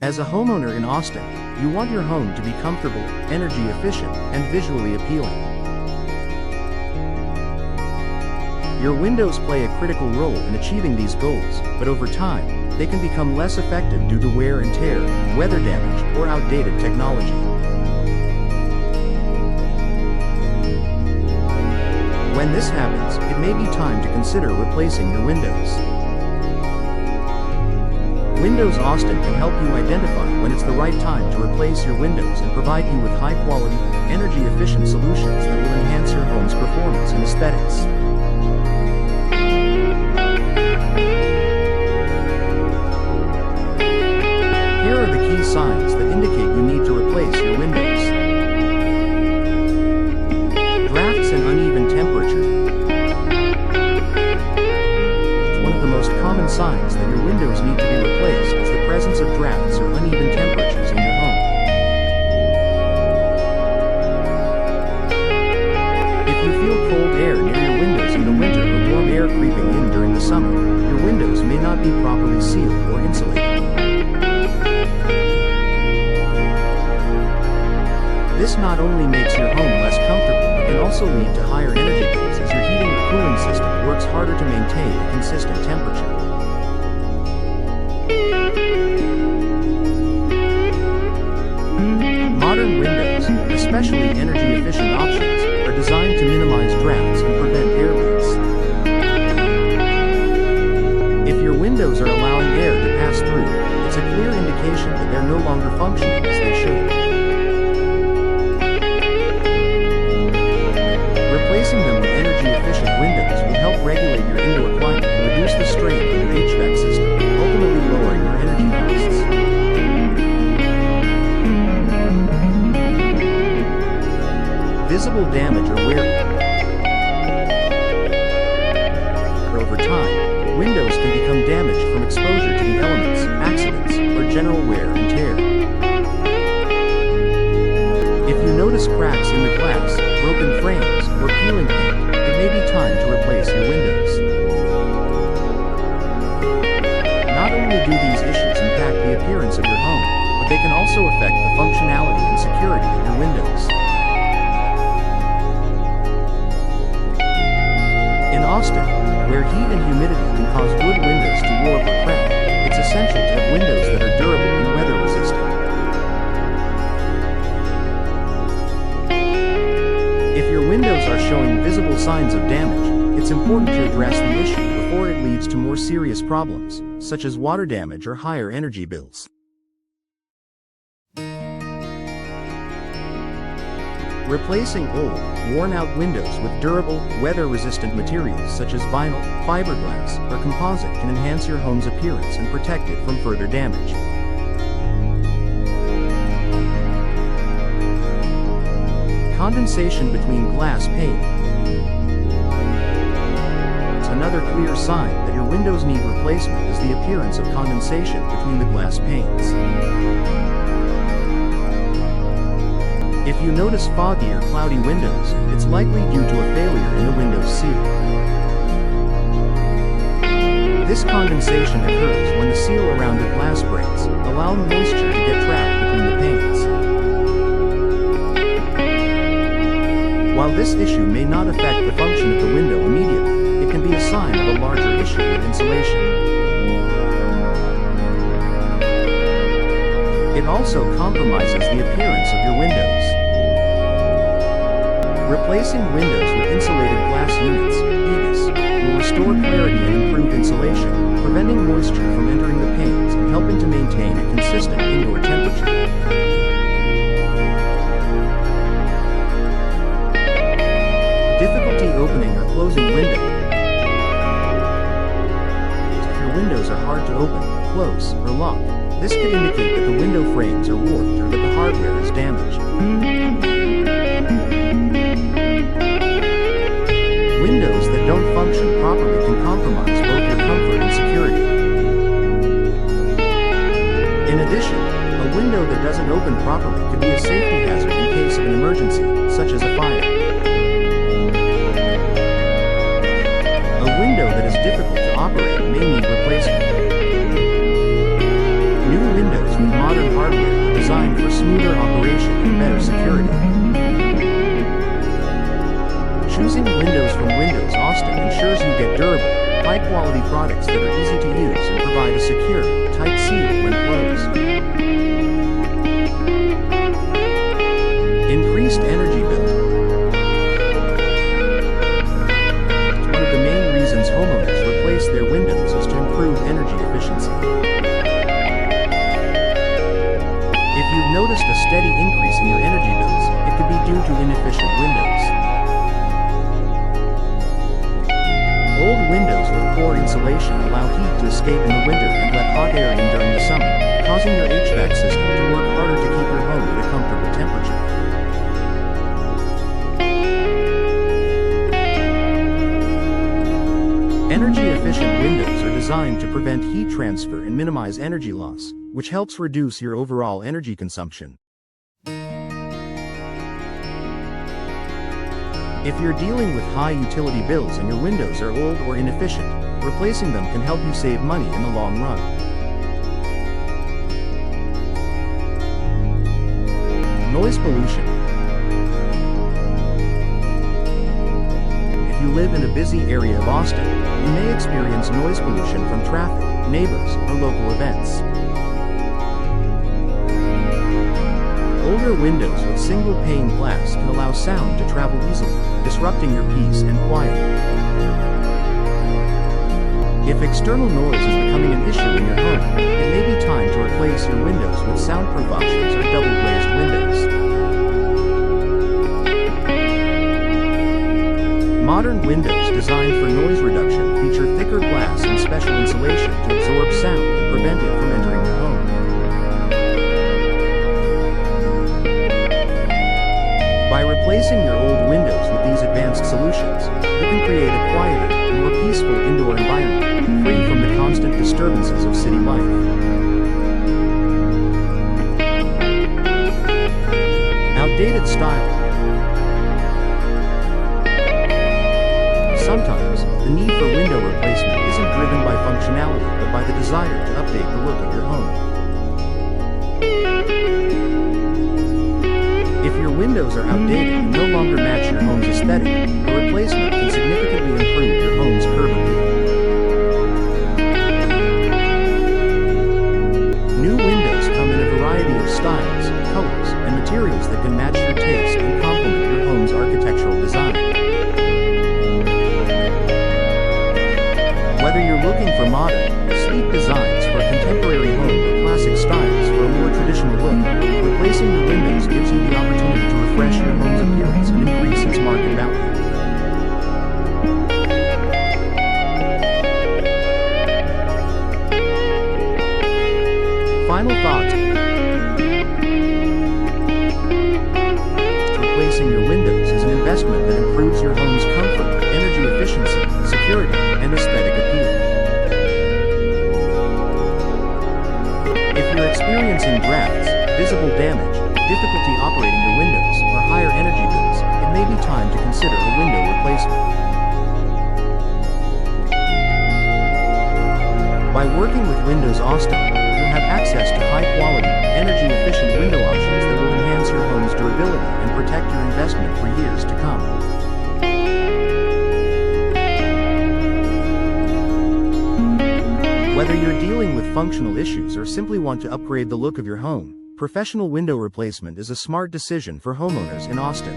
As a homeowner in Austin, you want your home to be comfortable, energy efficient, and visually appealing. Your windows play a critical role in achieving these goals, but over time, they can become less effective due to wear and tear, weather damage, or outdated technology. When this happens, it may be time to consider replacing your windows. Windows Austin can help you identify when it's the right time to replace your windows and provide you with high-quality, energy-efficient solutions that will enhance your home's performance and aesthetics. Here are the key signs that indicate you need to replace your windows. Drafts and uneven temperature. One of the most common signs that your windows need to be replaced is the presence of drafts or uneven temperatures in your home. If you feel cold air near your windows in the winter or warm air creeping in during the summer, your windows may not be properly sealed or insulated. This not only makes your home less comfortable, but can also lead to higher energy bills as your heating or cooling system works harder to maintain a consistent temperature. Modern windows, especially energy-efficient options, are designed to minimize drafts and prevent air leaks. If your windows are allowing air to pass through, it's a clear indication that they're no longer functioning as they should. Replacing them with energy-efficient windows will help regulate your indoor climate and reduce the strain on your HVAC system, ultimately lowering your energy costs. Visible damage or wear. Over time, windows can become damaged from exposure to the elements, accidents, or general wear and tear. If you notice cracks in the glass, broken frames, or peeling paint, it may be time to replace your windows. Not only do these issues impact the appearance of your home, but they can also affect the functionality and security of your windows. In Austin, where heat and humidity can cause wood windows to warp or crack, it's essential to have windows that are durable and weather resistant. If your windows are showing visible signs of damage, it's important to address the issue before it leads to more serious problems, such as water damage or higher energy bills. Replacing old, worn-out windows with durable, weather-resistant materials such as vinyl, fiberglass, or composite can enhance your home's appearance and protect it from further damage. Condensation between glass pane. Another clear sign that your windows need replacement is the appearance of condensation between the glass panes. If you notice foggy or cloudy windows, it's likely due to a failure in the window's seal. This condensation occurs when the seal around the glass breaks, allowing moisture to get trapped between the panes. While this issue may not affect the function of the window immediately, it can be a sign of a larger issue with insulation. It also compromises the appearance of your windows. Replacing windows with insulated glass units, EGUS, will restore clarity and improve insulation, preventing moisture from entering the panes and helping to maintain a consistent indoor temperature. Difficulty opening or closing windows. If your windows are hard to open, close, or lock, this could indicate that the window frames are warped or that the hardware is damaged. Windows that don't function properly can compromise both your comfort and security. In addition, a window that doesn't open properly could be a safety hazard in case of an emergency, such as a fire. A window that is difficult to operate may need replacement. New windows with modern high-quality products that are easy to use and provide a secure, tight seal when closed. Increased energy bill. One of the main reasons homeowners replace their windows is to improve energy efficiency. If you've noticed a steady increase in your energy bills, it could be due to inefficient windows. Old windows with poor insulation allow heat to escape in the winter and let hot air in during the summer, causing your HVAC system to work harder to keep your home at a comfortable temperature. Energy-efficient windows are designed to prevent heat transfer and minimize energy loss, which helps reduce your overall energy consumption. If you're dealing with high utility bills and your windows are old or inefficient, replacing them can help you save money in the long run. Noise pollution. If you live in a busy area of Austin, you may experience noise pollution from traffic, neighbors, or local events. Older windows with single-pane glass can allow sound to travel easily, disrupting your peace and quiet. If external noise is becoming an issue in your home, it may be time to replace your windows with soundproof options or double-glazed windows. Modern windows designed for noise reduction feature thicker glass and special insulation to absorb sound and prevent it from entering your home. By replacing your old windows with these advanced solutions, you can create a quieter, more peaceful indoor environment, free from the constant disturbances of city life. Outdated style. Sometimes, the need for window replacement isn't driven by functionality but by the desire to update the look of your home. If your windows are outdated and no longer match your home's aesthetic, a replacement can significantly improve your home's curb appeal. New windows come in a variety of styles, colors, and materials that can match your taste and complement your home's architectural design. Whether you're looking for modern, sleek designs for a contemporary home or classic styles for a more traditional look, replacing the windows gives you the opportunity to refresh your home's appearance and increase its market value. Final thoughts. Replacing your windows is an investment that improves your home's comfort, energy efficiency, security, and aesthetic appeal. If you're experiencing drafts, visible damage, difficulty operating the windows, or higher energy bills, it may be time to consider a window replacement. By working with Windows Austin, you'll have access to high-quality, energy-efficient window options that will enhance your home's durability and protect your investment for years to come. Whether you're dealing with functional issues or simply want to upgrade the look of your home, professional window replacement is a smart decision for homeowners in Austin.